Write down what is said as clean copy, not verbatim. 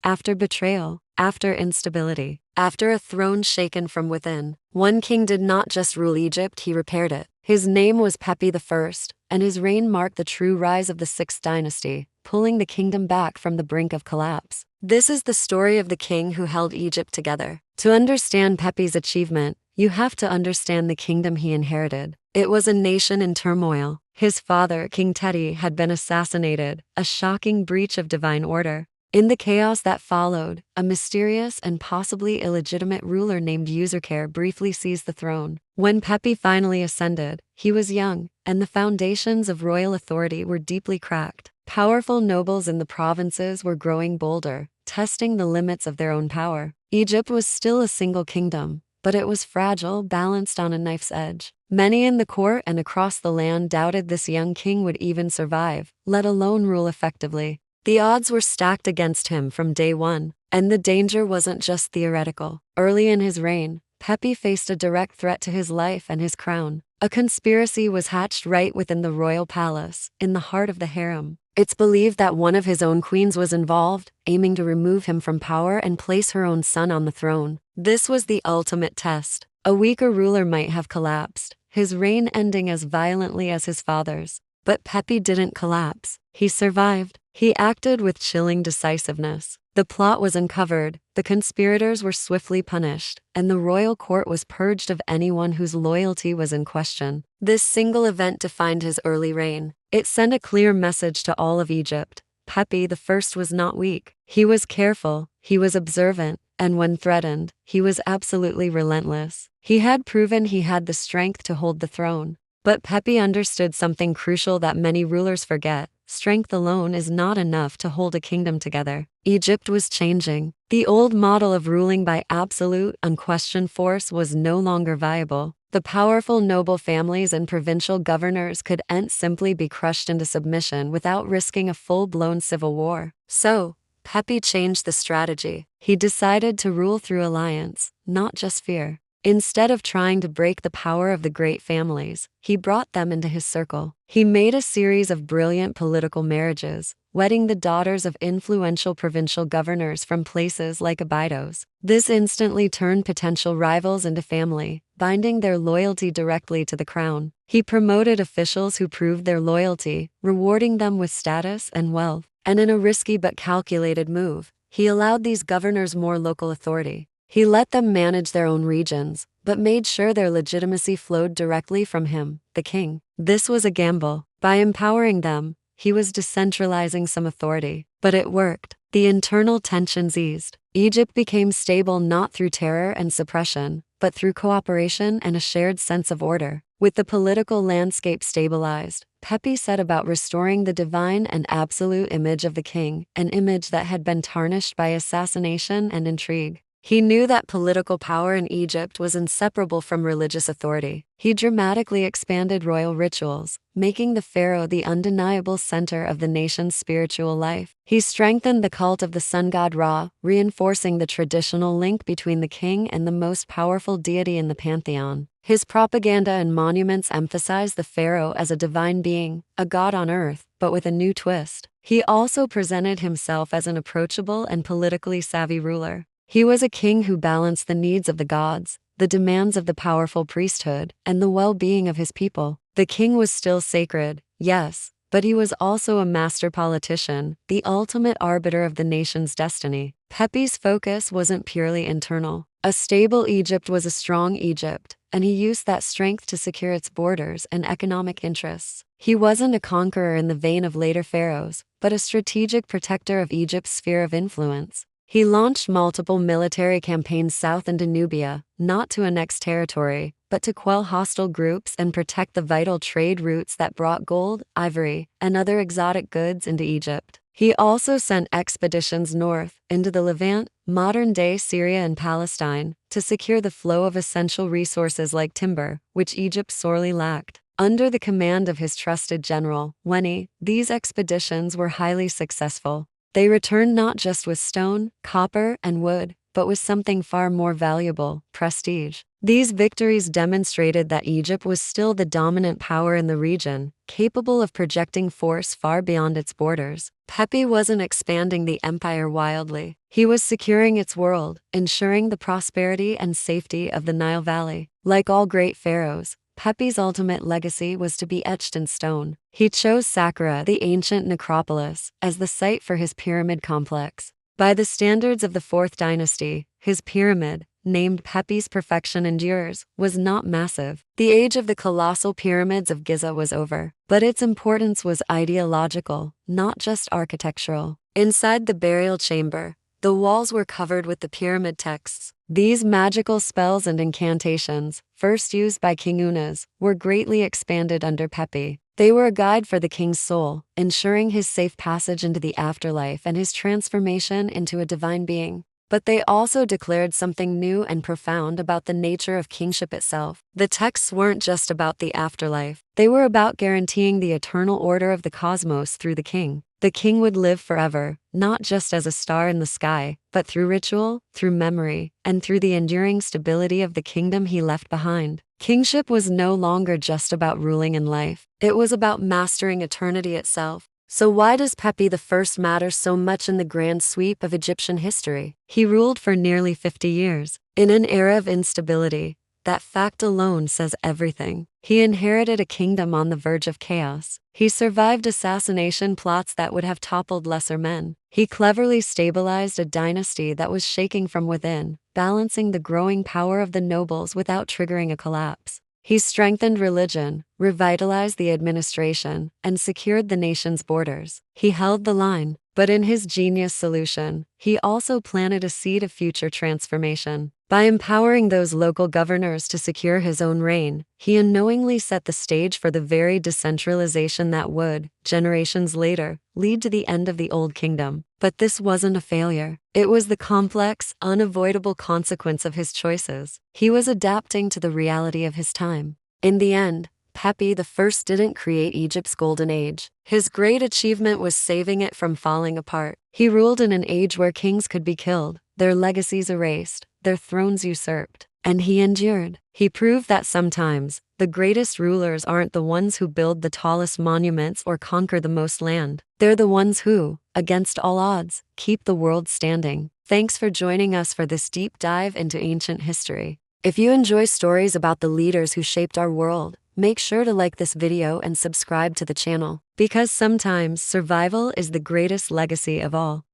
after betrayal, after instability, after a throne shaken from within. One king did not just rule Egypt, he repaired it. His name was Pepi I, and his reign marked the true rise of the sixth dynasty, pulling the kingdom back from the brink of collapse. This is the story of the king who held Egypt together. To understand Pepi's achievement, you have to understand the kingdom he inherited. It was a nation in turmoil. His father, King Teti, had been assassinated, a shocking breach of divine order. In the chaos that followed, a mysterious and possibly illegitimate ruler named Usercare briefly seized the throne. When Pepi finally ascended, he was young, and the foundations of royal authority were deeply cracked. Powerful nobles in the provinces were growing bolder, testing the limits of their own power. Egypt was still a single kingdom, but it was fragile, balanced on a knife's edge. Many in the court and across the land doubted this young king would even survive, let alone rule effectively. The odds were stacked against him from day one, and the danger wasn't just theoretical. Early in his reign, Pepi faced a direct threat to his life and his crown. A conspiracy was hatched right within the royal palace, in the heart of the harem. It's believed that one of his own queens was involved, aiming to remove him from power and place her own son on the throne. This was the ultimate test. A weaker ruler might have collapsed, his reign ending as violently as his father's. But Pepi didn't collapse. He survived. He acted with chilling decisiveness. The plot was uncovered, the conspirators were swiftly punished, and the royal court was purged of anyone whose loyalty was in question. This single event defined his early reign. It sent a clear message to all of Egypt. Pepi I was not weak. He was careful, he was observant, and when threatened, he was absolutely relentless. He had proven he had the strength to hold the throne. But Pepi understood something crucial that many rulers forget. Strength alone is not enough to hold a kingdom together. Egypt was changing. The old model of ruling by absolute, unquestioned force was no longer viable. The powerful noble families and provincial governors couldn't simply be crushed into submission without risking a full-blown civil war. So, Pepi changed the strategy. He decided to rule through alliance, not just fear. Instead of trying to break the power of the great families, he brought them into his circle. He made a series of brilliant political marriages, wedding the daughters of influential provincial governors from places like Abydos. This instantly turned potential rivals into family, binding their loyalty directly to the crown. He promoted officials who proved their loyalty, rewarding them with status and wealth. And in a risky but calculated move, he allowed these governors more local authority. He let them manage their own regions, but made sure their legitimacy flowed directly from him, the king. This was a gamble. By empowering them, he was decentralizing some authority. But it worked. The internal tensions eased. Egypt became stable not through terror and suppression, but through cooperation and a shared sense of order. With the political landscape stabilized, Pepi set about restoring the divine and absolute image of the king, an image that had been tarnished by assassination and intrigue. He knew that political power in Egypt was inseparable from religious authority. He dramatically expanded royal rituals, making the pharaoh the undeniable center of the nation's spiritual life. He strengthened the cult of the sun god Ra, reinforcing the traditional link between the king and the most powerful deity in the pantheon. His propaganda and monuments emphasized the pharaoh as a divine being, a god on earth, but with a new twist. He also presented himself as an approachable and politically savvy ruler. He was a king who balanced the needs of the gods, the demands of the powerful priesthood, and the well-being of his people. The king was still sacred, yes, but he was also a master politician, the ultimate arbiter of the nation's destiny. Pepi's focus wasn't purely internal. A stable Egypt was a strong Egypt, and he used that strength to secure its borders and economic interests. He wasn't a conqueror in the vein of later pharaohs, but a strategic protector of Egypt's sphere of influence. He launched multiple military campaigns south into Nubia, not to annex territory, but to quell hostile groups and protect the vital trade routes that brought gold, ivory, and other exotic goods into Egypt. He also sent expeditions north, into the Levant, modern-day Syria and Palestine, to secure the flow of essential resources like timber, which Egypt sorely lacked. Under the command of his trusted general, Weni, these expeditions were highly successful. They returned not just with stone, copper, and wood, but with something far more valuable: prestige. These victories demonstrated that Egypt was still the dominant power in the region, capable of projecting force far beyond its borders. Pepi wasn't expanding the empire wildly. He was securing its world, ensuring the prosperity and safety of the Nile Valley. Like all great pharaohs, Pepi's ultimate legacy was to be etched in stone. He chose Saqqara, the ancient necropolis, as the site for his pyramid complex. By the standards of the 4th dynasty, his pyramid, named Pepi's Perfection Endures, was not massive. The age of the colossal pyramids of Giza was over, but its importance was ideological, not just architectural. Inside the burial chamber, the walls were covered with the pyramid texts. These magical spells and incantations, first used by King Unas, were greatly expanded under Pepi. They were a guide for the king's soul, ensuring his safe passage into the afterlife and his transformation into a divine being. But they also declared something new and profound about the nature of kingship itself. The texts weren't just about the afterlife. They were about guaranteeing the eternal order of the cosmos through the king. The king would live forever, not just as a star in the sky, but through ritual, through memory, and through the enduring stability of the kingdom he left behind. Kingship was no longer just about ruling in life. It was about mastering eternity itself. So why does Pepi I matter so much in the grand sweep of Egyptian history? He ruled for nearly 50 years. In an era of instability, that fact alone says everything. He inherited a kingdom on the verge of chaos. He survived assassination plots that would have toppled lesser men. He cleverly stabilized a dynasty that was shaking from within, balancing the growing power of the nobles without triggering a collapse. He strengthened religion, revitalized the administration, and secured the nation's borders. He held the line, but in his genius solution, he also planted a seed of future transformation. By empowering those local governors to secure his own reign, he unknowingly set the stage for the very decentralization that would, generations later, lead to the end of the Old Kingdom. But this wasn't a failure. It was the complex, unavoidable consequence of his choices. He was adapting to the reality of his time. In the end, Pepi I didn't create Egypt's golden age. His great achievement was saving it from falling apart. He ruled in an age where kings could be killed, their legacies erased, their thrones usurped. And he endured. He proved that sometimes, the greatest rulers aren't the ones who build the tallest monuments or conquer the most land. They're the ones who, against all odds, keep the world standing. Thanks for joining us for this deep dive into ancient history. If you enjoy stories about the leaders who shaped our world, make sure to like this video and subscribe to the channel, because sometimes survival is the greatest legacy of all.